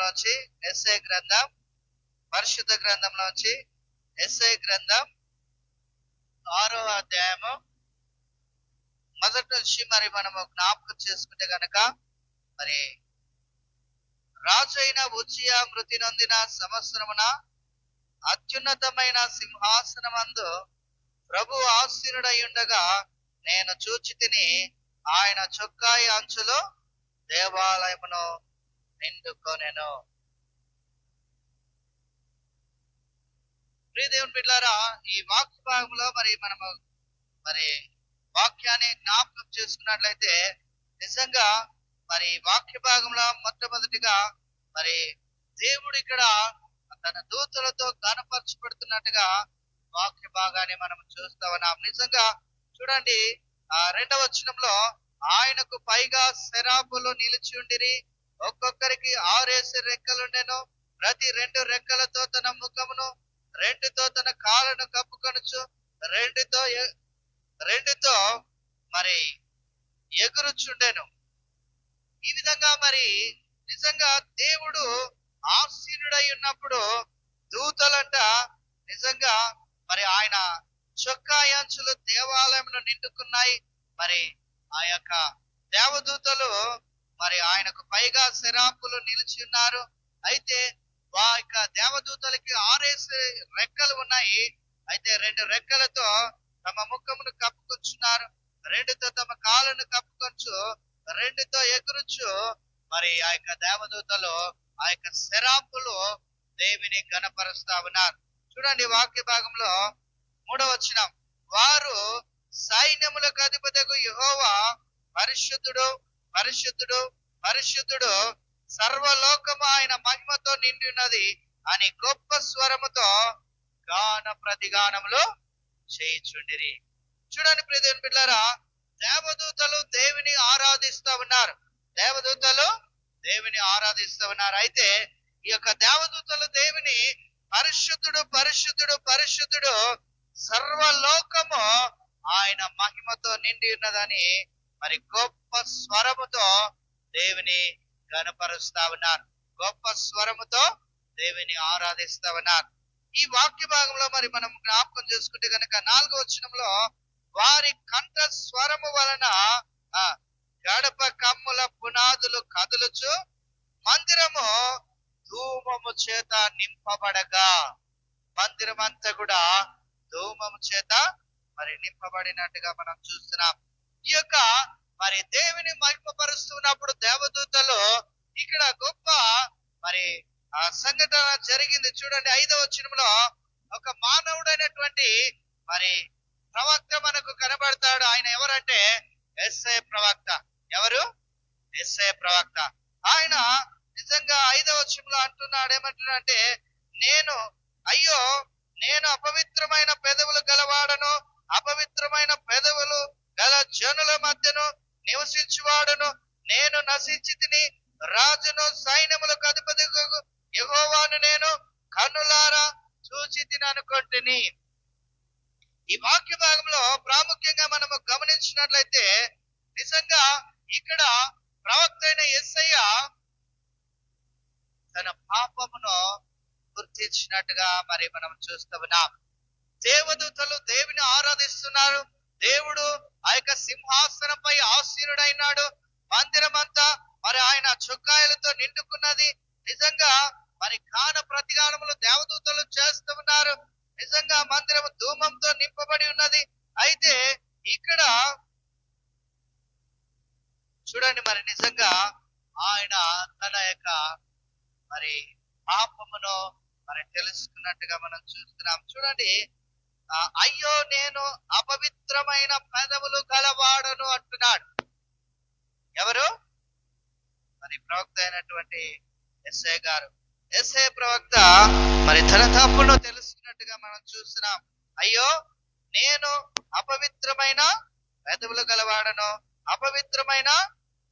గ్రంథంలోంచి యెషయా గ్రంథం, పరిశుద్ధ గ్రంథంలోంచి యెషయా గ్రంథం 6వ అధ్యాయము మొదటి నుంచి మరి మనము జ్ఞాపకం చేసుకుంటే గనక, మరి రాజు అయిన ఉజ్జియా మృతి నొందిన సంవత్సరమున అత్యున్నతమైన సింహాసనమందు ప్రభు ఆసీనుడై ఉండగా నేను చూచితిని, ఆయన చొక్కాయి అంచులో దేవాలయమును నిండుకొనెను. ప్రియ దేవుని బిడ్డలారా, ఈ వాక్య భాగంలో మనము వాక్యాన్ని జ్ఞాపకం చేసుకున్నట్లయితే, నిజంగా వాక్య భాగంలో మొట్టమొదటిగా దేవుడు ఇక్కడ తన దూతలతో ఘనపరచబడుతున్నట్టుగా వాక్య భాగాన్ని మనం చూస్తా ఉన్నాం. నిజంగా చూడండి, 2వ వచనంలో ఆయనకు పైగా సెరాపులు నిలిచి ఉండిరి, ఒక్కొక్కరికి 6 రెక్కలుండెను, ప్రతి 2 రెక్కలతో తన ముఖమును, 2తో తన కాళ్ళను కప్పుకొనుచు, 2తో ఎగురుచుండెను. ఈ విధంగా నిజంగా దేవుడు ఆసీనుడై ఉన్నప్పుడు దూతలంట నిజంగా ఆయన చొక్కాయి అంచులు దేవాలయంలో నిండుకున్నాయి. ఆ యొక్క దేవదూతలు ఆయనకు పైగా సెరాపులు నిలిచి ఉన్నారు. అయితే ఆ యొక్క దేవదూతలకి 6 రెక్కలు ఉన్నాయి. అయితే 2 రెక్కలతో తమ ముఖమును కప్పుకొచ్చున్నారు, 2తో తమ కాళ్ళను కప్పుకొచ్చు, 2తో ఎగురుచు ఆ యొక్క దేవదూతలు, ఆ యొక్క సెరాపులు దేవిని ఘనపరుస్తా ఉన్నారు. చూడండి వాక్య భాగంలో 3వ వచనం, వారు సైన్యములకు అధిపతియగు యెహోవా పరిశుద్ధుడు, పరిశుద్ధుడు, పరిశుద్ధుడు, సర్వలోకము ఆయన మహిమతో నిండి ఉన్నది అని గొప్ప స్వరముతో గాన ప్రతిగానములు చేయుచుండిరి. చూడండి ప్రియ దేవుని బిడ్డలారా, దేవదూతలు దేవుని ఆరాధిస్తా ఉన్నారు. దేవదూతలు దేవుని ఆరాధిస్తా ఉన్నారు. అయితే ఈ యొక్క దేవదూతలు దేవుని పరిశుద్ధుడు, పరిశుద్ధుడు, పరిశుద్ధుడు, సర్వలోకము ఆయన మహిమతో నిండి ఉన్నదని గొప్ప స్వరముతో దేవుని గణపరుస్తా ఉన్నారు, గొప్ప స్వరముతో దేవుని ఆరాధిస్తా ఉన్నారు. ఈ వాక్య భాగంలో మనం జ్ఞాపకం చేసుకుంటే కనుక 4వ వచనంలో, వారి కంఠ స్వరము వలన గడప కమ్ముల పునాదులు కదులుచు మందిరము ధూమము చేత నింపబడగా, మందిరం అంతా కూడా ధూమము చేత నింపబడినట్టుగా మనం చూస్తున్నాం. ఈ యొక్క దేవుని మహిమపరుస్తున్నప్పుడు దేవదూతలు ఇక్కడ గొప్ప సంఘటన జరిగింది. చూడండి 5వ వచనంలో ఒక మానవుడైనటువంటి ప్రవక్త మనకు కనబడతాడు. ఆయన ఎవరంటే యెషయా ప్రవక్త. ఎవరు? యెషయా ప్రవక్త. ఆయన నిజంగా 5వ వచనంలో అంటున్నాడు, ఏమంటున్నాడంటే, అయ్యో నేను అపవిత్రమైన పెదవులు గలవాడను, అపవిత్రమైన పెదవులు గల జనుల మధ్యను నివసించువాడును, నేను నశించి తిని, రాజును సైన్యములకు అధిపతి యెహోవాను నేను కన్నులారా చూచి తిని అనుకొంటిని. ఈ వాక్య భాగంలో ప్రాముఖ్యంగా మనము గమనించినట్లయితే, నిజంగా ఇక్కడ ప్రవక్త అయిన యెషయా తన పాపమును గుర్తించినట్టుగా మనం చూస్తూ ఉన్నాం. దేవదూతలు దేవుని ఆరాధిస్తున్నారు. దేవుడు ఆ యొక్క సింహాసనంపై ఆసీనుడైనాడు. మందిరం అంతా ఆయన చొక్కాయలతో నిండుకున్నది. నిజంగా గాన ప్రతిగానములు దేవదూతలు చేస్తూ ఉన్నారు. నిజంగా మందిరం ధూమంతో నింపబడి ఉన్నది. అయితే ఇక్కడ చూడండి, నిజంగా ఆయన తన యొక్క పాపమును తెలుసుకున్నట్టుగా మనం చూస్తున్నాం. చూడండి, అయ్యో నేను అపవిత్రమైన పెదవులు గలవాడను అంటున్నాడు. ఎవరు? ప్రవక్త అయినటువంటి యెషయా గారు. యెషయా ప్రవక్త తన తప్పును తెలుసుకున్నట్టుగా మనం చూస్తున్నాం. అయ్యో నేను అపవిత్రమైన పెదవులు గలవాడను, అపవిత్రమైన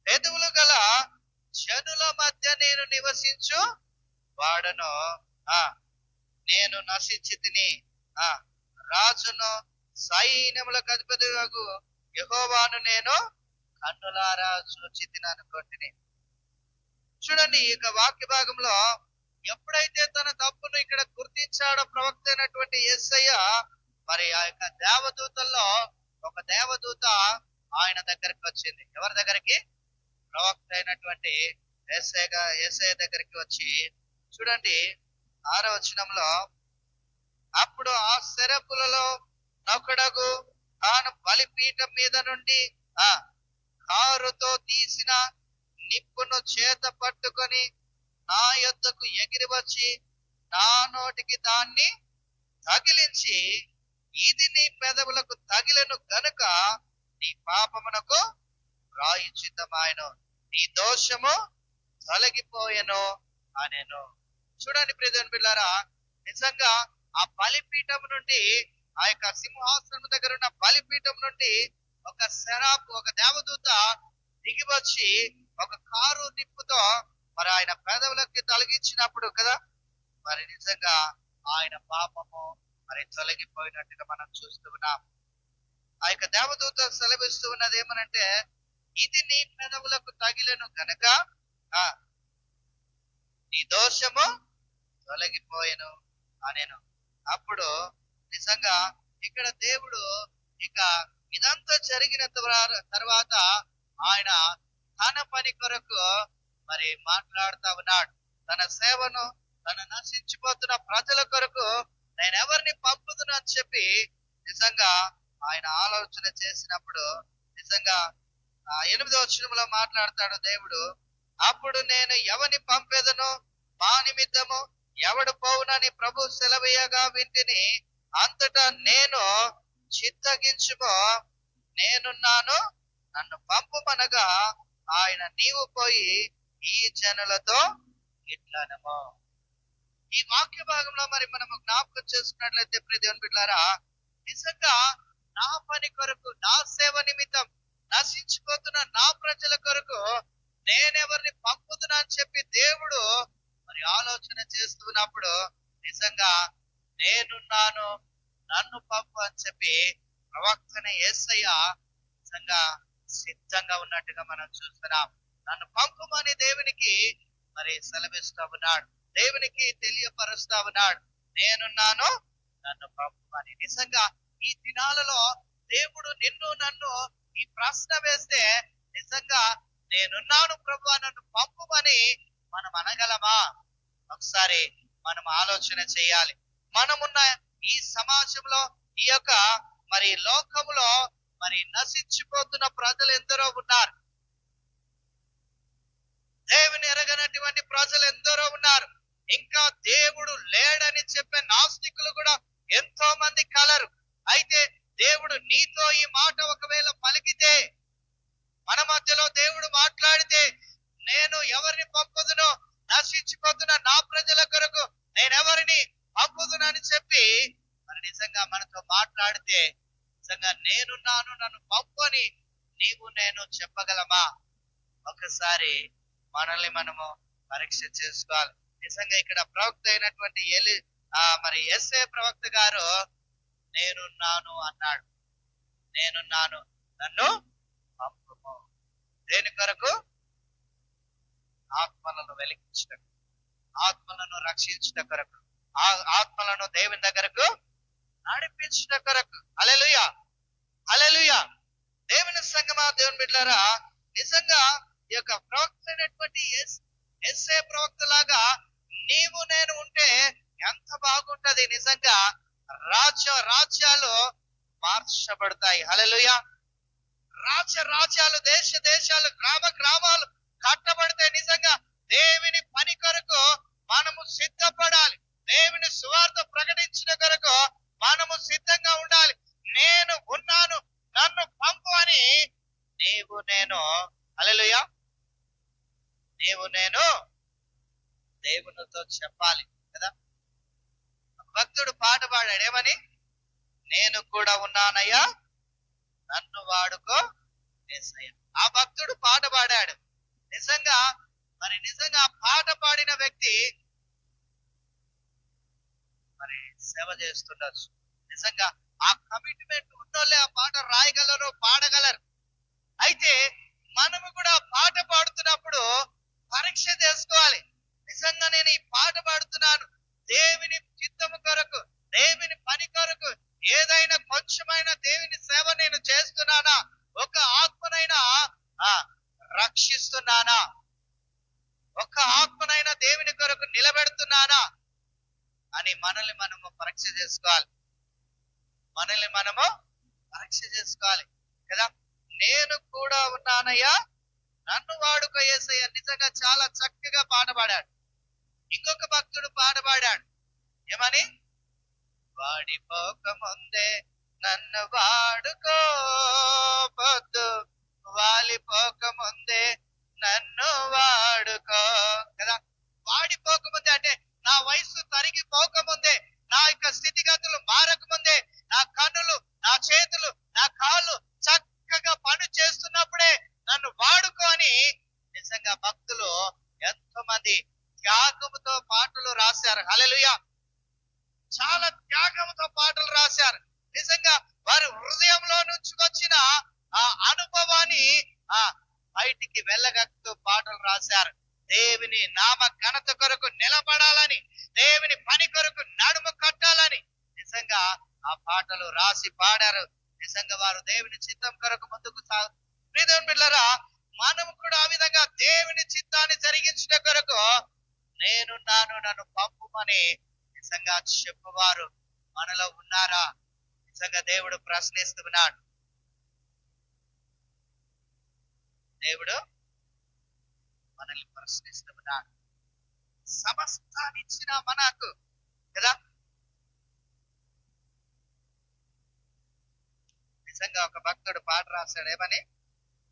పెదవులు గల జనుల మధ్య నేను నివసించు వాడను, నేను నశించి తిని, రాజును సైన్యములకు అధిపతియగు యెహోవాను నేను కన్నులారా చూచి తిని అనుకొంటిని. చూడండి ఈ యొక్క వాక్య భాగంలో ఎప్పుడైతే తన తప్పును ఇక్కడ గుర్తించాడో ప్రవక్త అయినటువంటి యేసయ్య, మరి ఆ యొక్క దేవదూతల్లో ఒక దేవదూత ఆయన దగ్గరికి వచ్చింది. ఎవరి దగ్గరికి? ప్రవక్త అయినటువంటి యేసయ్య దగ్గరికి వచ్చి, చూడండి 6వ వచనంలో, అప్పుడు ఆ సెరపులలో నొకడగు తాను బలిపీఠం మీద నుండి కారుతో తీసిన నిప్పును చేత పట్టుకొని నా యొద్దకు ఎగిరి వచ్చి నా నోటికి దాన్ని తగిలించి, ఇది నీ పెదవులకు తగిలను గనుక నీ పాపమునకు ప్రాయశ్చిత్తమాయెను, నీ దోషము తొలగిపోయెను అనెను. చూడండి ప్రియమైన బిడ్డలారా, నిజంగా ఆ బలిపీఠం నుండి, ఆ యొక్క సింహాసనం దగ్గర ఉన్న బలిపీఠం నుండి ఒక దేవదూత దిగి వచ్చి ఒక కారు నిప్పుతో మరి ఆయన పెదవులకి తొలగించినప్పుడు కదా, మరి నిజంగా ఆయన పాపము మరి తొలగిపోయినట్టుగా మనం చూస్తూ ఉన్నాం. ఆ యొక్క దేవదూత సెలవిస్తూ ఉన్నది ఏమనంటే, ఇది నీ పెదవులకు తగిలను కనుక నీ దోషము తొలగిపోయెను అనేను. అప్పుడు నిజంగా ఇక్కడ దేవుడు ఇక ఇదంతా జరిగిన తర్వాత ఆయన తన పని కొరకు మరి మాట్లాడుతా ఉన్నాడు. తన సేవను, తన నశించిపోతున్న ప్రజల కొరకు నేను ఎవరిని పంపుతున్నా అని చెప్పి నిజంగా ఆయన ఆలోచన చేసినప్పుడు, నిజంగా 8వ వచనంలో మాట్లాడతాడు దేవుడు, అప్పుడు నేను ఎవరిని పంపేదను, మా నిమిత్తము ఎవడు పోవునని ప్రభు సెలవీయగా వింటిని, అంతటా నేను చిత్తగించుమో, నేనున్నాను, నన్ను పంపుమనగా ఆయన నీవు పోయి ఈ జనులతో ఇట్లనము. ఈ వాక్య భాగంలో మరి మనము జ్ఞాపకం చేసుకున్నట్లయితే ప్రియ దేవుని బిడ్డలారా, నిజంగా నా పని కొరకు, నా సేవ నిమిత్తం నశించిపోతున్న నా ప్రజల కొరకు నేనెవరిని పంపుతున్నా అని చెప్పి దేవుడు మరి ఆలోచన చేస్తున్నప్పుడు, నిజంగా నేనున్నాను, నన్ను పంపు అని చెప్పి ప్రవక్తన యేసయ్య నిజంగా సిద్ధంగా ఉన్నట్టుగా మనం చూస్తున్నాం. నన్ను పంపుమని దేవునికి మరి సెలవిస్తా ఉన్నాడు, దేవునికి తెలియపరుస్తా ఉన్నాడు, నేనున్నాను, నన్ను పంపుమని. నిజంగా ఈ దినాలలో దేవుడు నిన్ను నన్ను ఈ ప్రశ్న వేస్తే, నిజంగా నేనున్నాను ప్రభువా నన్ను పంపుమని మనం అనగలమా? ఒకసారి మనం ఆలోచన చేయాలి. మనమున్న ఈ సమాజంలో, ఈ యొక్క మరి లోకములో మరి నశించిపోతున్న ప్రజలు ఎందరో ఉన్నారు. దేవుని ఎరగనటువంటి ప్రజలు ఎందరో ఉన్నారు. ఇంకా దేవుడు లేడని చెప్పే నాస్తికులు కూడా ఎంతో మంది కలరు. అయితే దేవుడు నీతో ఈ మాట ఒకవేళ పలికితే, మన మధ్యలో దేవుడు మాట్లాడితే, నేను ఎవరిని పంపుదునో, నశించిపోతున్న నా ప్రజల కొరకు నేనెవరిని పంపుదునని చెప్పి మరి నిజంగా మనతో మాట్లాడితే, నిజంగా నేనున్నాను, నన్ను పంపు అని నీవు నేను చెప్పగలమా? ఒకసారి మనల్ని మనము పరీక్ష చేసుకోవాలి. నిజంగా ఇక్కడ ప్రవక్త అయినటువంటి మరి యేసయ్య ప్రవక్త గారు నేనున్నాను అన్నాడు. నేనున్నాను, నన్ను పంపుము. దేని కొరకు? ఆత్మలను వెలిగించట, ఆత్మలను రక్షించట కొరకు, ఆత్మలను దేవుని దగ్గరకు నడిపించట కొరకు. హల్లెలూయా, హల్లెలూయా. దేవుని సంగమా, దేవుని బిడ్డలారా, నిజంగా ఈ యొక్క ప్రవక్త అయినటువంటి యేసయ్య ప్రవక్త లాగా నీవు నేను ఉంటే ఎంత బాగుంటది. నిజంగా రాజ్యాలు మార్చబడతాయి. హల్లెలూయా. రాజ్యాలు, దేశాలు, గ్రామాలు కట్టబడితే, నిజంగా దేవుని పని కొరకు మనము సిద్ధపడాలి. దేవుని సువార్త ప్రకటించిన కొరకు మనము సిద్ధంగా ఉండాలి. నేను ఉన్నాను, నన్ను పంపు అని నీవు నేను, హల్లెలూయా, నీవు నేను దేవునితో చెప్పాలి కదా. భక్తుడు పాట పాడాడు, ఏమని? నేను కూడా ఉన్నానయ్యా, నన్ను వాడుకో యేసయ్యా. ఆ భక్తుడు పాట పాడాడు. నిజంగా ఆ పాట పాడిన వ్యక్తి మరి సేవ చేస్తుండొచ్చు. నిజంగా ఆ కమిట్మెంట్ ఉన్నోళ్ళే ఆ పాట రాయగలరు, పాడగలరు. అయితే మనము కూడా పాట పాడుతున్నప్పుడు పరీక్ష చేసుకోవాలి. నిజంగా నేను ఈ పాట పాడుతున్నాను దేవుని చిత్తము కొరకు, దేవుని పని కొరకు, ఏదైనా కొంచెమైనా దేవుని సేవ నేను చేస్తున్నానా, ఒక ఆత్మనైనా రక్షిస్తున్నానా, ఒక ఆత్మనైనా దేవుని కొరకు నిలబెడుతున్నానా అని మనల్ని మనము పరీక్ష చేసుకోవాలి. మనల్ని మనము పరీక్ష చేసుకోవాలి కదా. నేను కూడా ఉన్నానయ్యా, నన్ను వాడుకో యేసయ్య. నిజంగా చాలా చక్కగా పాట పాడాడు. ఇంకొక భక్తుడు పాట పాడాడు ఏమని, వాడిపోక ముందే నన్ను వాడుకో, పొద్దు వాలిపోక ముందే నన్ను వాడుకో కదా. వాడిపోకముందే అంటే నా వయసు తరిగిపోకముందే, నా యొక్క స్థితిగతులు మారకముందే, నా కన్నులు, నా చేతులు, నా కాళ్ళు చక్కగా పని చేస్తున్నప్పుడే నన్ను వాడుకో అని నిజంగా భక్తులు ఎంతో మంది త్యాగముతో పాటలు రాశారు. హల్లెలూయా. చాలా త్యాగంతో పాటలు రాశారు. నిజంగా వారి హృదయంలో నుంచి వచ్చిన ఆ అనుభవాన్ని బయటికి వెళ్ళగక్కుతూ పాటలు రాశారు. దేవుని నామ ఘనత కొరకు నిలబడాలని, దేవుని పని కొరకు నడుము కట్టాలని నిజంగా ఆ పాటలు రాసి పాడారు. నిజంగా వారు దేవుని చిత్తం కొరకు ముందుకు ప్రియమైన బిడ్డలారా, మనం కూడా ఆ విధంగా దేవుని చిత్తాన్ని జరిగించిన కొరకు నేనున్నాను, నన్ను పంపుమని నిజంగా చెప్పువారు మనలో ఉన్నారా? నిజంగా దేవుడు ప్రశ్నిస్తున్నాడు. దేవుడు మనల్ని ప్రశ్నిస్తున్నాడు. సమస్తాన్ని ఇచ్చిన మనకు కదా. నిజంగా ఒక భక్తుడు పాట రాశాడు ఏమని,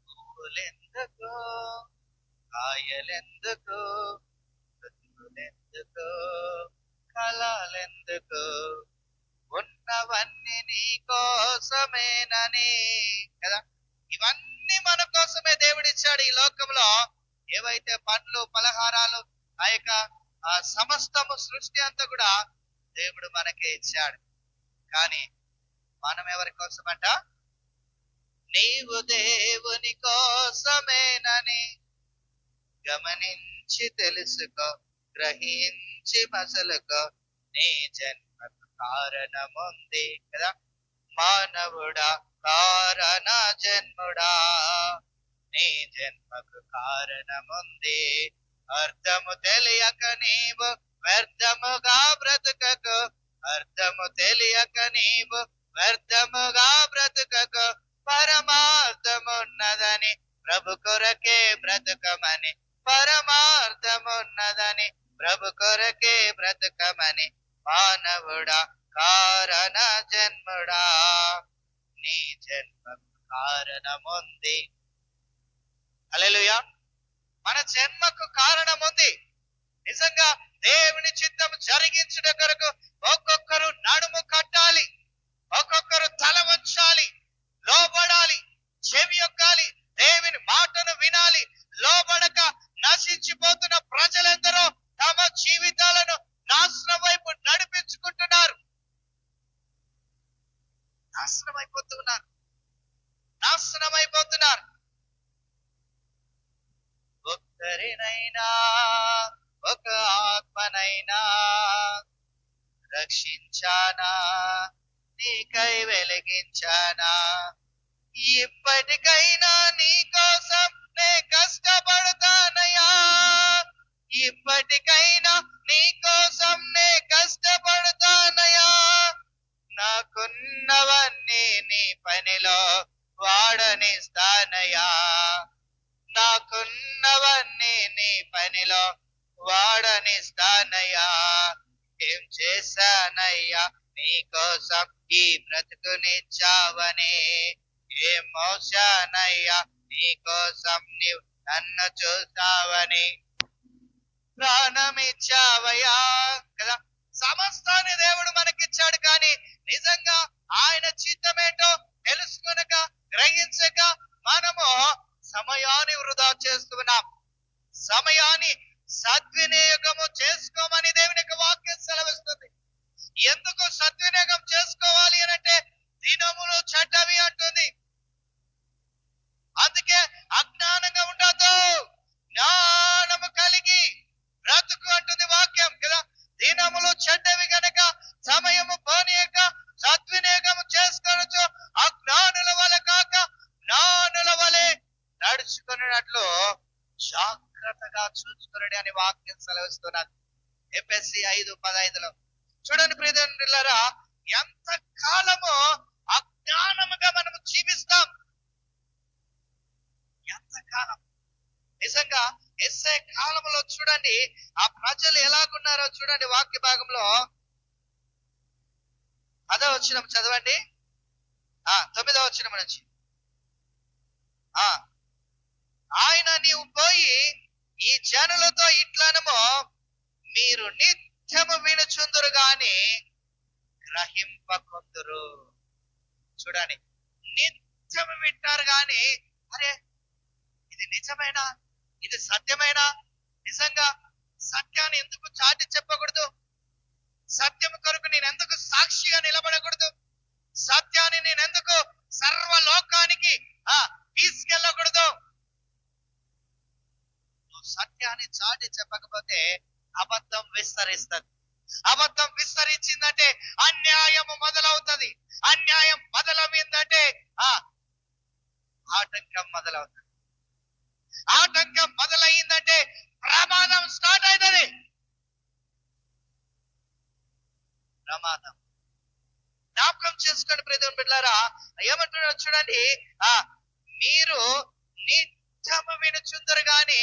పువ్వులెందుకు, కాయలెందుకు, ఎందుకు, కళలెందుకు, ఉన్నవన్నీ నీ కోసమేనని కదా. ఇవన్నీ మన కోసమే దేవుడిచ్చాడు. ఈ లోకంలో ఏవైతే పండ్లు, పలహారాలు, ఆ యొక్క సమస్తము సృష్టి అంతా కూడా దేవుడు మనకే ఇచ్చాడు. కానీ మనం ఎవరి కోసమంట? నీవు దేవుని కోసమేనని గమనించి తెలుసుకో, గ్రహించి మసలుకో, నీ జన్మకు కారణముంది కదా. మానవుడా, కారణ జన్ముడా, నీ జన్మకు కారణముంది. అర్థము తెలియక నీవు వ్యర్థముగా బ్రతుకకు, అర్థము తెలియక నీవు వ్యర్థముగా బ్రతుకకు, పరమార్థమున్నదని ప్రభు కొరకే బ్రతుకమని, పరమార్థమున్నదని ప్రభు కొరకే బ్రతుకమని. మానవుడా, కారణ జన్ముడా, నీ జన్మకు కారణముంది. హల్లెలూయా. మన జన్మకు కారణముంది. నిజంగా దేవుని చిత్తం జరిగించుట కొరకు ఒక్కొక్కరు నడుము కట్టాలి, ఒక్కొక్కరు తల వంచాలి, లోబడాలి, చెవి యొక్కాలి, దేవుని మాటను వినాలి. లోబడక నశించిపోతున్న ప్రజలందరూ తమ జీవితాలను నాశనం వైపు నడిపించుకుంటున్నారు. నాశనమైపోతున్నారు. ఒక్కరినైనా, ఒక ఆత్మనైనా రక్షించానా, నీకై వెలిగించానా, ఇప్పటికైనా నీ కోసం నే కష్టపడతానయ్యా, ఇప్పటికైనా నీ కోసం నే కష్టపడతానయ్యా. నాకున్నవన్నీ నీ పనిలో వాడనిస్తానయ్యా, నాకున్నవన్నీ నీ పనిలో వాడనిస్తానయ్యా. ఏం చేశానయ్యా నీ కోసం ఈ బ్రతుకునిచ్చావని, ఏం మోసానయ్యా నీ కోసం నీవు నన్ను చూసావని. ప్రాణమిచ్చావయ్యా కదా. సమస్తాన్ని దేవుడు మనకిచ్చాడు. కానీ నిజంగా ఆయన చిత్తమేంటో తెలుసుకొనక, గ్రహించక మనము సమయాన్ని వృధా చేస్తున్నాం. సమయాన్ని సద్వినియోగము చేసుకోమని దేవుని యొక్క వాక్యం సెలవిస్తుంది. ఎందుకు సద్వినియోగం చేసుకోవాలి అనంటే దినములు చెడ్డవి అంటుంది. అందుకే అజ్ఞానంగా ఉండద్దు, జ్ఞానము సెలవిస్తున్నారు. ఎఫెసీ 5:15 చూడండి ప్రియలారా, ఎంత కాలము అజ్ఞానముగా మనము జీవిస్తాం. ఎంతకాలం నిజంగా ఎస్ఐ కాలంలో చూడండి ఆ ప్రజలు ఎలాగున్నారో చూడండి. వాక్య భాగంలో 10వ వచనం చదవండి. 9వ వచనం నుంచి ఆయన నీవు పోయి ఈ జనులతో ఇట్లనము, మీరు నిత్యము వినుచుందురు గాని గ్రహింపకొందురు. చూడండి, నిత్యము వింటారు గాని అరే ఇది నిజమేనా, ఇది సత్యమేనా, నిజంగా సత్యాన్ని ఎందుకు చాటి చెప్పకూడదు, సత్యము కొరకు నేను ఎందుకు సాక్షిగా నిలబడకూడదు, సత్యాన్ని నేను ఎందుకు సర్వలోకానికి తీసుకెళ్ళకూడదు. నువ్వు సత్యాన్ని చాటి చెప్పకపోతే అబద్ధం విస్తరిస్తుంది. అబద్ధం విస్తరించిందంటే అన్యాయము మొదలవుతుంది. అన్యాయం మొదలైందంటే ఆటంకం మొదలవుతుంది. ఆటంకం మొదలయ్యిందంటే ప్రమాదం స్టార్ట్ అవుతుంది. ప్రమాదం జ్ఞాపకం చేసుకోండి ప్రియమైన బిడ్డలారా. ఏమంటున్నారో చూడండి, మీరు నిత్యము వినుచుందరు గాని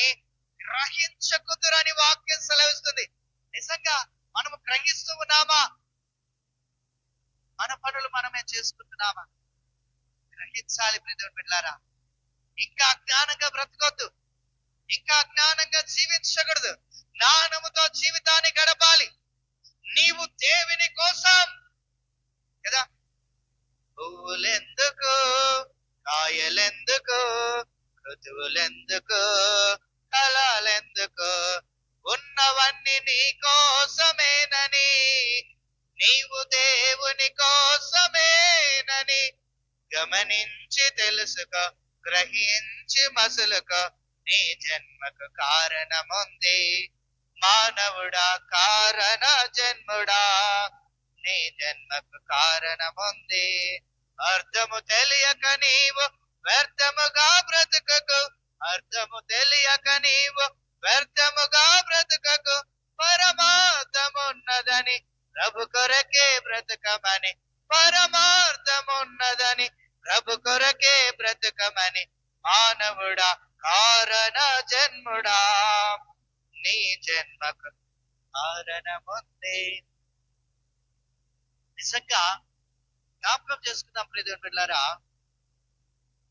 గ్రహించకుందరు అని వాక్యం సెలవిస్తుంది. నిజంగా మనము గ్రహిస్తూ ఉన్నామా? మన పనులు మనమే చేసుకుంటున్నామా? గ్రహించాలి ప్రియమైన బిడ్డలారా. ఇంకా అజ్ఞానంగా బ్రతకొద్దు, ఇంకా అజ్ఞానంగా జీవించకూడదు. జ్ఞానముతో జీవితాన్ని గడపాలి. నీవు దేవుని కోసం కదా. పువ్వులెందుకు, కాయలెందుకు, ఋతువులెందుకు, కళలెందుకు, ఉన్నవన్నీ నీ కోసమేనని, నీవు దేవుని కోసమేనని గమనించి తెలుసుకో, గ్రహించి మసులుకో. నీ జన్మకు కారణముంది మానవుడా, కారణ జన్ముడా, నీ జన్మకు కారణముంది. అర్థము తెలియక నీవు వ్యర్థముగా బ్రతుకకు, అర్థము తెలియక నీవు వ్యర్థముగా బ్రతుకకు. పరమార్థమున్నదని ప్రభు కొరకే బ్రతుకమని, పరమార్థమున్నదని ప్రభు కొరకే బ్రతుకమని. మానవుడా, కారణ జన్ముడా, నీ జన్మకు కారణముంది. నిజంగా జ్ఞాపకం చేసుకుందాం ప్రియమైన బిడ్డలారా.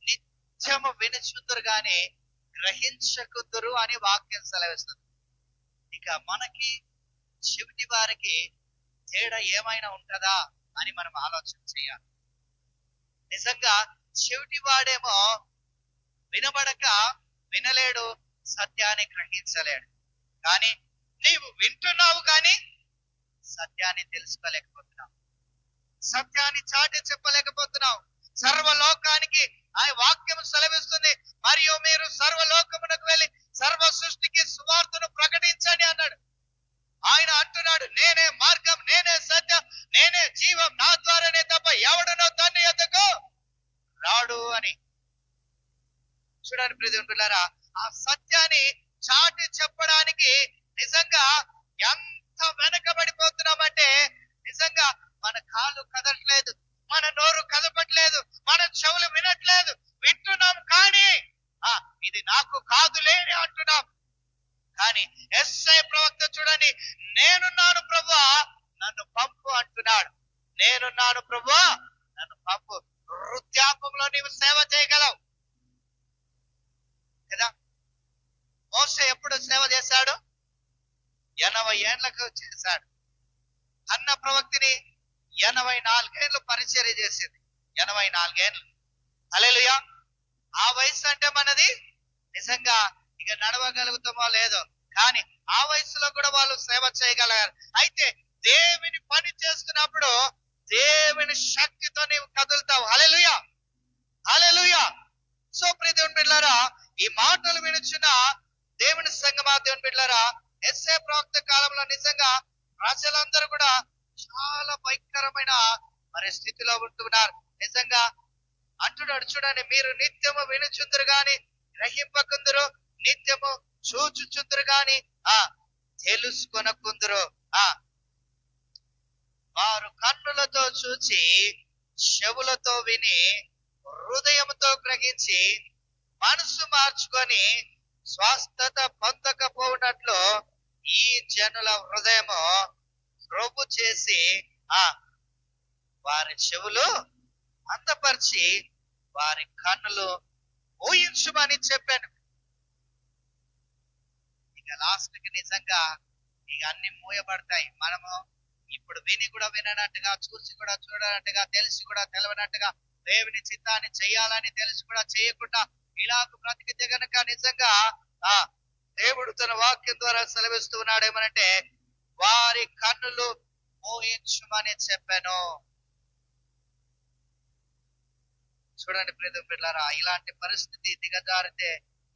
నిత్యము వినుచుందురు గాని గ్రహించకుందురు అని వాక్యం సెలవిస్తుంది. ఇక మనకి చెవిటి వారికి తేడా ఏమైనా ఉంటుందా అని మనం ఆలోచన చేయాలి. నిజంగా చెవిటి వాడేమో వినబడక వినలేడు, సత్యాన్ని గ్రహించలేడు. కానీ నీవు వింటున్నావు కానీ సత్యాన్ని తెలుసుకోలేకపోతున్నావు, సత్యాన్ని చాటి చెప్పలేకపోతున్నావు. సర్వలోకానికి ఆ వాక్యం సెలవిస్తుంది, మరియు మీరు సర్వలోకమునకు వెళ్ళి సర్వ సృష్టికి సువార్తను ప్రకటించండి అన్నాడు. ఆయన అంటున్నాడు, నేనే మార్గం, నేనే సత్యం, నేనే జీవం, నా ద్వారానే తప్ప ఎవడనో తండ్రి యొద్దకు రాడు అని. చూడండి ప్రియమైన బిడ్డలారా, ఆ సత్యాన్ని చాటి చెప్పడానికి నిజంగా ఎంత వెనకబడిపోతున్నామంటే, నిజంగా మన కాళ్ళు కదలట్లేదు, మన నోరు కదపట్లేదు, మన చెవులు వినట్లేదు. వింటున్నాం కానీ ఇది నాకు కాదులే అంటున్నాం. కానీ ఎస్ఐ ప్రవక్త చూడండి, నేనున్నాను ప్రభువా నన్ను పంపు అంటున్నాడు. నేనున్నాను ప్రభువా నన్ను పంపు. వృద్ధాపంలో నీవు సేవ చేయగలవు కదా. మోసే ఎప్పుడు సేవ చేశాడు? 80 ఏళ్లకు చేశాడు. అన్న ప్రవక్తిని 84 ఏళ్ళు పరిచర్య చేసింది. 84 ఏళ్ళు. హల్లెలూయా. ఆ వయసు అంటే మనది నిజంగా ఇక నడవగలుగుతామో లేదో, కానీ ఆ వయసులో కూడా వాళ్ళు సేవ చేయగలగారు. అయితే దేవుని పని చేస్తున్నప్పుడు దేవుని శక్తితో నీవు కదులుతావు. హల్లెలూయా, హల్లెలూయా. సో ప్రియమైన బిడ్డలారా, ఈ మాటలు వినుచున్న దేవుని సంగమా, దేవుని బిడ్డలారా, ఎస్ఏ ప్రవక్త కాలంలో నిజంగా ప్రజలందరూ కూడా చాలా భయంకరమైన స్థితిలో ఉంటున్నారు. నిజంగా అంటున్నాడు చూడండి, మీరు నిత్యము వినుచుందరు గాని గ్రహింపకుందరు, నిత్యము చూచుచుందరు గాని తెలుసుకొనకుందురు. ఆ వారు కన్నులతో చూచి, చెవులతో విని, హృదయంతో గ్రహించి, మనసు మార్చుకొని స్వస్థత పొందకపోనట్లు ఈ జనుల హృదయము రొవ్వు చేసి వారి చెవులు అందపరిచి వారి కన్నులు ఊహించుమని చెప్పాను. ఇక లాస్ట్ కి నిజంగా ఇక అన్ని మూయబడతాయి. మనము ఇప్పుడు విని కూడా విననట్టుగా, చూసి కూడా చూడనట్టుగా, తెలిసి కూడా తెలవనట్టుగా, దేవుని చిత్తాన్ని చేయాలని తెలిసి కూడా చేయకుండా ఇలాగ బ్రతికితే గనక నిజంగా దేవుడు తన వాక్యం ద్వారా సెలవిస్తూ ఉన్నాడు. ఏమనంటే వారి కన్నులు మోయించుమని చెప్పాను. చూడండి ప్రియమైన బిడ్డలారా, ఇలాంటి పరిస్థితి దిగజారితే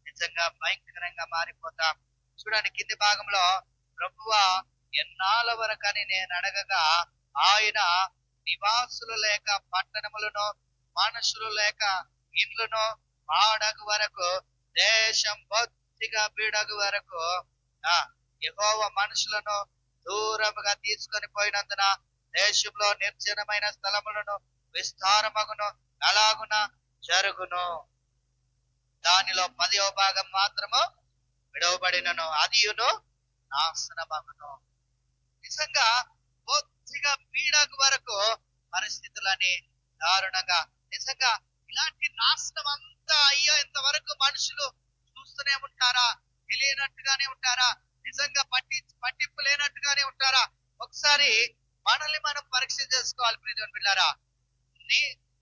నిజంగా భయంకరంగా మారిపోతాం. చూడండి కింది భాగంలో, ప్రభువా ఎన్నాళ్ళ వరకని నేను అడగగా ఆయన నివాసులు లేక పట్టణములను, మనుషులు లేక ఇండ్లను పాడగు వరకు, దేశం బొత్తిగా బీడగు వరకు యెహోవా మనుషులను దూరముగా తీసుకొని పోయినందున దేశంలో నిర్జనమైన స్థలములను విస్తారమగును, అలాగున జరుగును. దానిలో 10వ భాగం మాత్రము విడవబడినను, అదియును నాశనమగును. నిజంగా బొత్తిగా బీడగు వరకు పరిస్థితులని దారుణంగా, నిజంగా ఇలాంటి నాశనం అంతా అయ్యేంత వరకు మనుషులు చూస్తూనే ఉంటారా? తెలియనట్టుగానే ఉంటారా? నిజంగా పట్టింపు లేనట్టుగానే ఉంటారా? ఒకసారి మనల్ని మనం పరీక్ష చేసుకోవాలి ప్రియమైన బిడ్డలారా.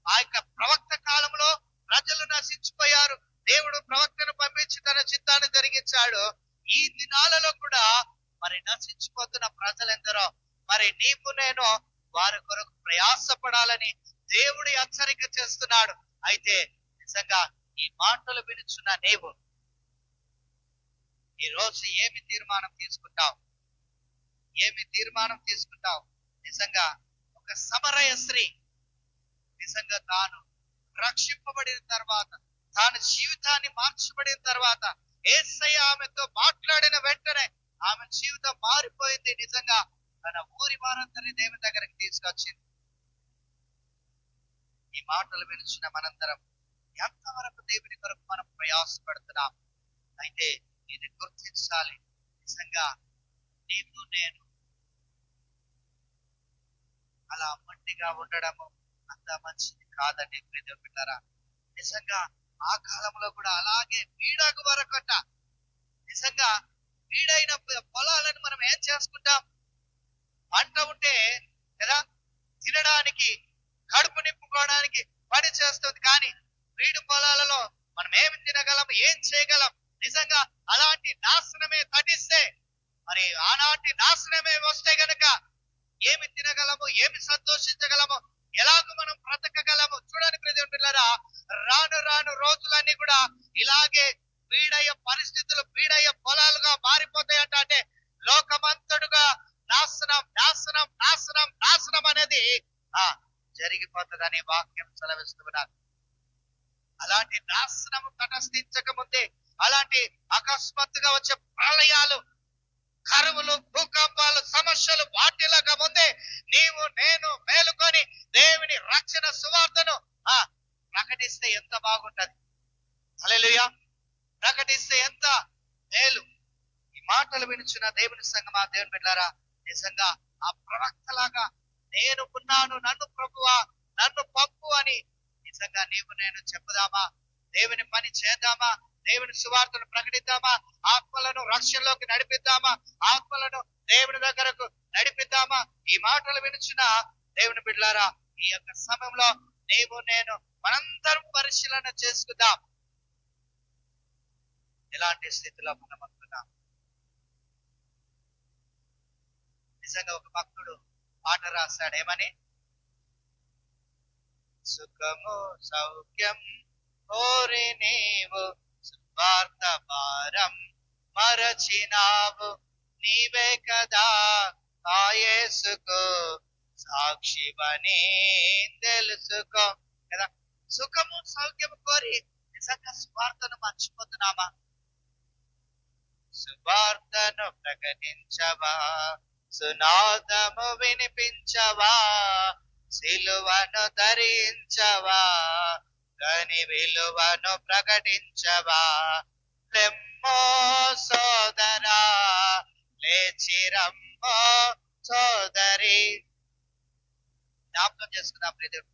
ఆ యొక్క ప్రవక్త కాలంలో ప్రజలు నశించిపోయారు. దేవుడు ప్రవక్తను పంపించి తన చిత్తాన్ని జరిగించాడు. ఈ దినాలలో కూడా మరి నశించిపోతున్న ప్రజలెందరో, మరి నీవు నేను వారి కొరకు ప్రయాసపడాలని దేవుడు హెచ్చరిక చేస్తున్నాడు. అయితే నిజంగా ఈ మాటలు వినుచున్న నీవు ఈ రోజు ఏమి తీర్మానం తీసుకుంటావు? ఏమి తీర్మానం తీసుకుంటావు? నిజంగా ఒక సమరయ స్త్రీ నిజంగా తాను రక్షింపబడిన తర్వాత, తాను జీవితాన్ని మార్చబడిన తర్వాత, యేసయ్య ఆమెతో మాట్లాడిన వెంటనే ఆమె జీవితం మారిపోయింది. నిజంగా తన ఊరి వారందరినీ దేవుని దగ్గరికి తీసుకొచ్చింది. ఈ మాటలు వినిచిన మనందరం ఎంతవరకు దేవుని కొరకు మనం ప్రయాసపడుతున్నాం? అయితే ఇది గుర్తించాలి. నిజంగా నీవు నేను అలా మొండిగా ఉండడము అంత మంచిది కాదండి ప్రియమైన బిడ్డలారా. నిజంగా ఆ కాలంలో కూడా అలాగే బీడగు వరకట, నిజంగా బీడైన పొలాలను మనం ఏం చేసుకుంటాం? పంట ఉంటే కదా తినడానికి, కడుపు నింపుకోవడానికి పని చేస్తుంది. కానీ బీడు పొలాలలో మనం ఏమి తినగలం? ఏం చేయగలం? నిజంగా అలాంటి నాశనమే తటిస్తే, మరి ఆనాటి నాశనమే వస్తే గనక ఏమి తినగలము? ఏమి సంతోషించగలము? ఎలాగో మనం బ్రతకగలము? చూడండి ప్రియమైన బిడ్డలారా, రాను రాను రోజులన్నీ కూడా ఇలాగే బీడయ్య పరిస్థితులు, బీడయ్య పొలాలుగా మారిపోతాయంట. అంటే లోకమంతడుగా నాశనం నాశనం నాశనం నాశనం అనేది జరిగిపోతుందని వాక్యం సెలవిస్తున్నారు. అలాంటి నాశనం తటస్థించక ముందే, అలాంటి అకస్మాత్తుగా వచ్చే ప్రళయాలు, కరువులు, భూకంపాలు, సమస్యలు వాటిలాగా ముందే నీవు నేను మేలుకొని దేవుని రక్షణ సువార్తను ప్రకటిస్తే ఎంత బాగుంటది. హల్లెలూయా! ప్రకటిస్తే ఎంత మేలు. ఈ మాటలు వినుచున్న దేవుని సంగమా, దేవుని బిడ్డలారా, నిజంగా ఆ ప్రవక్తలాగా నేను ఉన్నాను, నన్ను ప్రభువా నన్ను పంపు అని నిజంగా నీవు నేను చెప్పుదామా? దేవుని పని చేద్దామా? దేవుని సువార్తను ప్రకటిద్దామా? ఆత్మలను రక్షణలోకి నడిపిద్దామా? ఆత్మలను దేవుని దగ్గరకు నడిపిద్దామా? ఈ మాటలు వినుచున్న దేవుని బిడ్డలారా, ఈ యొక్క సమయంలో నీవు నేను మనందరం పరిశీలన చేసుకుందాం. ఎలాంటి స్థితిలో మనం ఉంటున్నాం? నిజంగా ఒక భక్తుడు పాట రాశాడు. ఏమని? సుఖము సౌఖ్యం కోరి నీవు సువార్త భారం మరచినావు, నీవే కదా ఆ యేసుకు సాక్షివని తెలుసుకో కదా. సుఖము సౌఖ్యము కోరి నిజంగా స్వార్థను మర్చిపోతున్నామా? సువార్తను ప్రకటించవా, సునాదము వినిపించవా, సిలువను ధరించవా, దాని విలువను ప్రకటించవా. లెమ్మో సోదరా, లేచిరమ్మో సోదరి. జ్ఞాపకం చేసుకుందాం ప్రియదేవుడు.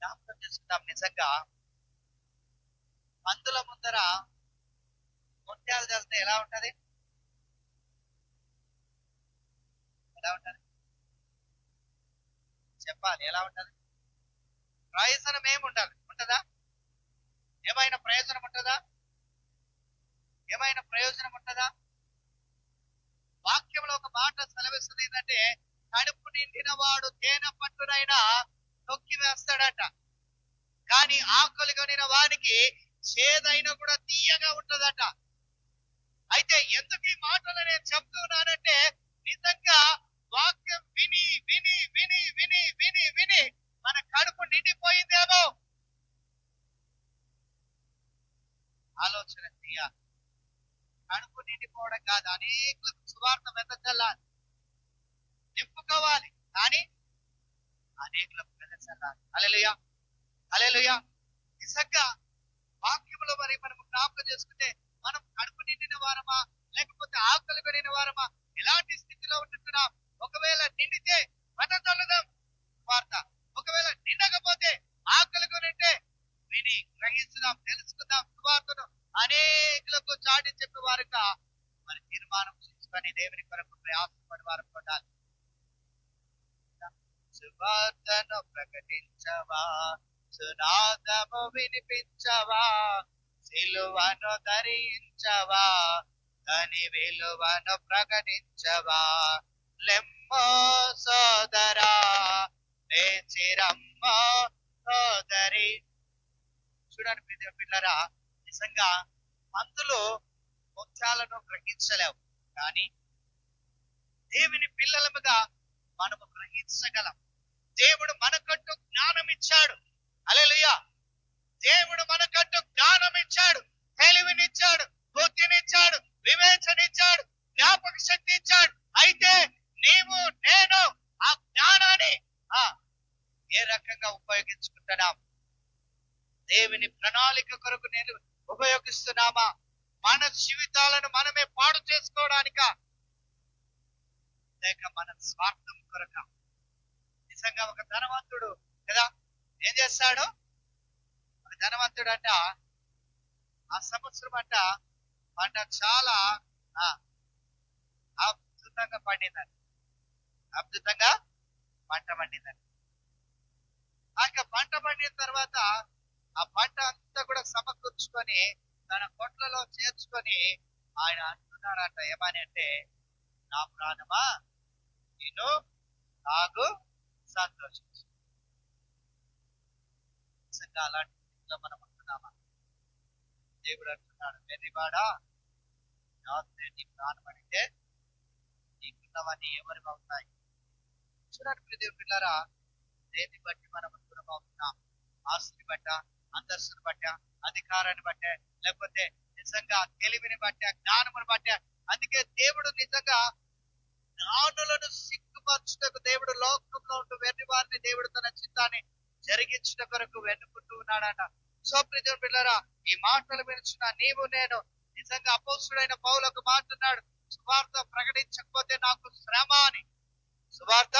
జ్ఞాపకం చేసుకుందాం. నిజంగా మందుల ముందర ముత్యాలు చేస్తే ఎలా ఉంటది? ఎలా ఉంటది చెప్పాలి? ఎలా ఉంటది? ప్రయోజనం ఏముండాలి? ఉంటదా? ఏమైనా ప్రయోజనం ఉంటుందా? ఏమైనా ప్రయోజనం ఉంటుందా? వాక్యంలో ఒక మాట సెలవిస్తుంది ఏంటంటే, కడుపు నిండిన వాడు తేనె పట్టునైనా తొక్కి వేస్తాడట, కానీ ఆకలి కొనిన వానికి చేదైనా కూడా తీయగా ఉంటదట. అయితే ఎందుకు ఈ మాటలు నేను చెప్తున్నానంటే, నిజంగా వాక్యం విని విని విని విని విని విని మన కడుపు నిండిపోయిందేమో. ఆలోచన చేయాలి. కడుపు నిండిపోవడం కాదు, అనేకులకు సువార్త వెదజల్లాలి, నింపుకోవాలి, కానీ అనేకులకు వెదజల్లాలి. హల్లెలూయా, హల్లెలూయా. నిజంగా వాక్యంలో మరి మనం జ్ఞాపకం చేసుకుంటే, మనం కడుపు నిండిన వారమా లేకపోతే ఆకలి కొనిన వారమా, ఎలాంటి స్థితిలో ఉంటున్నాం? ఒకవేళ నిండితే వెదజల్లుదాం వార్త, ఒకవేళ నిండకపోతే ఆకలి కొనింటే విని గ్రహించుదాం, తెలుసుకుందాం సువార్తను. అనేకులకు చాటి చెప్పే వారుగా మరి తీర్మానం చేసుకొని దేవుని కొరకు ప్రయాసపడి వారు ఉండాలి. సువార్తను ప్రకటించవా, సునాదము వినిపించవా, సిలువను ధరించవా, దాని విలువను ప్రకటించవా. లెమ్మో సోదరా, లేచిరమ్మో సోదరి. చూడండి ప్రియ పిల్లరా, నిజంగా మందులు ముత్యాలను గ్రహించలేవు, కానీ దేవుని పిల్లలముగా మనము గ్రహించగలం. దేవుడు మనకంటూ జ్ఞానం ఇచ్చాడు. హల్లెలూయా. దేవుడు మనకంటూ జ్ఞానం ఇచ్చాడు, తెలివినిచ్చాడు, బుద్ధినిచ్చాడు, వివేచనిచ్చాడు, జ్ఞాపక శక్తి ఇచ్చాడు. అయితే నీవు నేను ఆ జ్ఞానాన్ని ఏ రకంగా ఉపయోగించుకుంటున్నాం? దేవుని ప్రణాళిక కొరకు నేను ఉపయోగిస్తున్నామా? మన జీవితాలను మనమే పాడు చేసుకోవడానికా, లేక మన స్వార్థం కొరక? నిజంగా ఒక ధనవంతుడు కదా ఏం చేస్తాడు? ఒక ధనవంతుడు అంట ఆ సంవత్సరం అంట పంట చాలా అద్భుతంగా పండిందండి, అద్భుతంగా పంట పండిందండి. ఆ పంట పండిన తర్వాత ఆ పంట అంతా కూడా సమకూర్చుకొని తన కొట్లలో చేర్చుకొని ఆయన అంటున్నాడంట, ఏమని అంటే, నా ప్రాణమా నేను తాగు సంతోషించు. నిజంగా అలాంటి స్థితిలో మనం ఉంటున్నామా? దేవుడు అంటున్నాడు, వెర్రివాడా, నీ ప్రాణం అడిగితే నీకున్నవన్నీ ఎవరి అవుతాయి? చూడండి దేవుడు పిల్లరా, దేన్ని బట్టి మనం దూరం అవుతున్నాం? ఆస్తిని బట్ట, అంతస్తుని బట్ట, అధికారాన్ని బట్టే, లేకపోతే నిజంగా తెలివిని బట్టే, జ్ఞానముని బట్టే? అందుకే దేవుడు నిజంగా జ్ఞానులను సిగ్గుపరచుటకు దేవుడు లోకంలో ఉంటూ వెర్రి వారిని దేవుడు తన చిత్తాన్ని జరిగించుట కొరకు వెన్నుకుంటూ ఉన్నాడట. సో ప్రియ పిల్లరా, ఈ మాటలు వినిచిన నీవు నేను నిజంగా అపోస్తుడైన పౌలు ఒక మాట అన్నాడు, సువార్త ప్రకటించకపోతే నాకు శ్రమ అని. సువార్త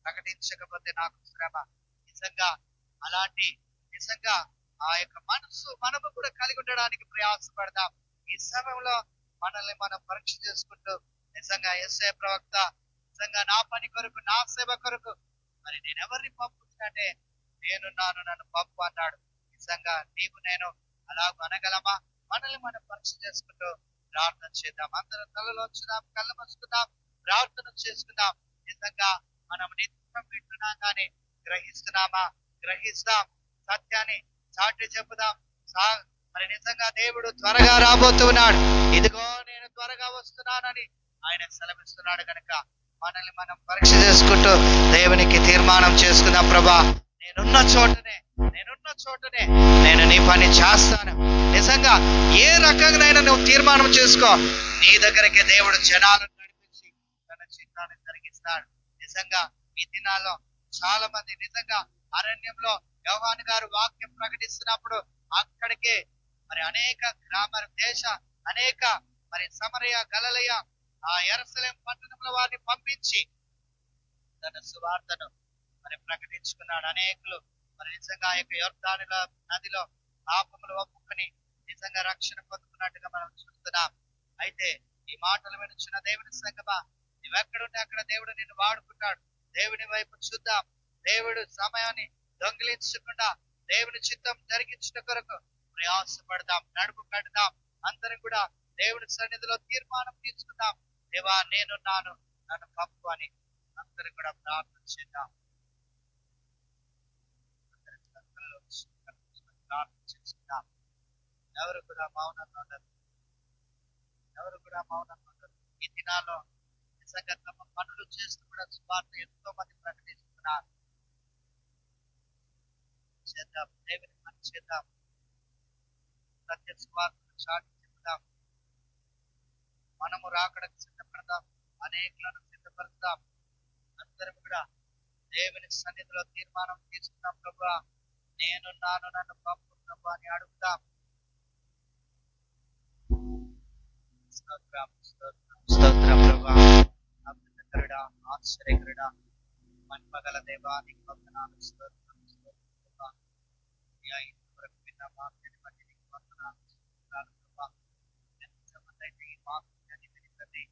ప్రకటించకపోతే నాకు శ్రమ. నిజంగా అలాంటి నిజంగా ఆ యొక్క మనసు మనము కూడా కలిగి ఉండడానికి ప్రయాసపడదాం. ఈ సమయంలో మనల్ని మనం పరీక్ష చేసుకుంటూ నిజంగా యేసయ్య ప్రవక్త నిజంగా నా పని కొరకు, నా సేవ కొరకు మరి నేను ఎవరిని పంపుతున్నట్టే నేనున్నాను, నన్ను పంపు అన్నాడు. నిజంగా నీవు నేను అలాగ అనగలమా? మనల్ని మనం పరీక్ష చేసుకుంటూ ప్రార్థన చేద్దాం. అందరం తలలో వచ్చుదాం, కళ్ళు మూసుకుందాం, ప్రార్థన చేసుకుందాం. నిజంగా మనం నిత్యం వింటున్నాం కానీ గ్రహిస్తున్నామా? గ్రహిస్తాం. సత్యాన్ని చాటి చెప్పుదాం. మరి నిజంగా దేవుడు త్వరగా రాబోతున్నాడు. ఇదిగో నేను త్వరగా వస్తున్నానని ఆయన సెలవిస్తున్నాడు కనుక మనల్ని మనం పరీక్ష చేసుకుంటూ దేవునికి తీర్మానం చేసుకుందాం. ప్రభా, నేనున్న చోటనే నేను నీ పని చేస్తాను. నిజంగా ఏ రకంగానైనా నువ్వు తీర్మానం చేసుకో, నీ దగ్గరికి దేవుడు జనాలను నడిపించి తన చిత్తాన్ని జరిగిస్తాడు. నిజంగా ఈ దినాల్లో చాలా మంది నిజంగా అరణ్యంలో యోహాను గారు వాక్యం ప్రకటిస్తున్నప్పుడు అక్కడికి మరి అనేక అనేక మరి సమరయ, గలిలయ, ఆ యెరూషలేము పట్టణంలో వారిని పంపించి తన సువార్తను మరి ప్రకటించుకున్నాడు. అనేకులు మరి నిజంగా ఆ యొక్క యొర్దాను నదిలో పాపములు ఒప్పుకొని నిజంగా రక్షణ పొందుకున్నట్టుగా మనం చూస్తున్నాం. అయితే ఈ మాటలు వినుచున్న దేవుని సంగమా, నువ్వెక్కడుంటే అక్కడ దేవుడు నిన్ను వాడుకుంటాడు. దేవుని వైపు చూద్దాం. దేవుడు సమయాన్ని దొంగిలించకుండా దేవుని చిత్తం జరిగించిన కొరకు ప్రయాసపడదాం, నడుపు కడదాం. అందరం కూడా దేవుని సన్నిధిలో తీర్మానం తీసుకుందాం. దేవా నేనున్నాను, నన్ను పంపు అని అందరం కూడా ప్రార్థన చేద్దాం. ప్రార్థన చేసుకుందాం. ఎవరు కూడా మౌనంగా ఉండరు. ఈ దినాల్లో నిజంగా తమ పనులు చేస్తూ కూడా సువార్త ఎంతో మంది ప్రకటిస్తున్నారు. చేద్దాం, దేవుని పని చేద్దాం, సత్య సువార్తను చాటి చెప్తాం. మనము రాకడకు సిద్ధపడదాం, అనేకులను సిద్ధపడతాం. అందరం కూడా దేవుని సన్నిధిలో తీర్మానం తీసుకున్నాం. ప్రభువా నేనున్నాను, నన్ను పంపు ప్రభువా అని అడుగుతాం. స్తోత్రం ప్రభువా, అద్భుతకరుడా, ఆశ్చర్యకరుడా, మహిమగల దేవా నీకు వందనాలు. స్తోత్రం ప్రభువా. ఇంతవరకు విన్న వాక్యాన్ని బట్టి నీకు వందనాలు ప్రభువా. ఎంతమంది అయితే ఈ వాక్యాన్ని వినిపడి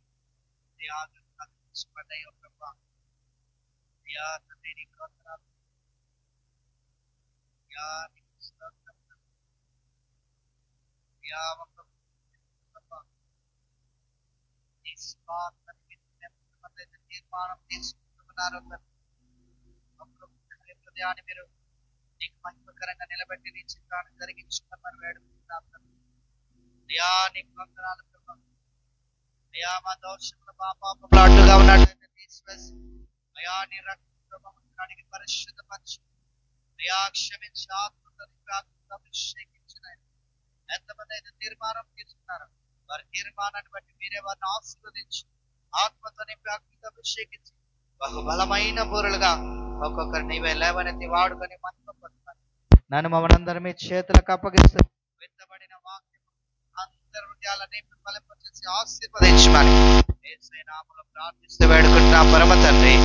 పడ్డాయో ప్రభువా, తండ్రి నీకు వందనాలు. తీర్మానం తీసుకుంటున్నారు. హృదయాన్ని మీరు నీకు మహిమకరంగా నిలబెట్టి నీ చిత్రాన్ని జరిగించుకున్నారు వేడుకుంటున్నాం. అయ్యా నీకు వందనాలు ప్రభు. అయ్యా మా దోషములు మా పాపములు అడ్డుగా ఉన్నట్లయితే తీసివేసి అయ్యా నీ రక్తం అడిగి పరిశుద్ధపరచు. అయ్యా క్షమించి ఆత్మతో అభిషేకించిన ఎంతమంది అయితే తీర్మానం తీసుకున్నారు వారి తీర్మానాన్ని బట్టి మీరే వారిని ఆశీర్వదించి ఆత్మతో నింపి అగ్నితో అభిషేకించి బహు బలమైన బూరులుగా ఒక్కొక్కరు నీవే లేవనెత్తి వాడుకొని మహిమపరుస్తాను. నన్ను మమ్మల్ని మీ చేతులకు అప్పగిస్తూ విత్తబడిన వాక్యం అందరి హృదయాలని ఫలింపచేసి ఆశీర్వదించమని యేసు నామములో ప్రార్థిస్తూ వేడుకుంటున్నా పరమ తండ్రి.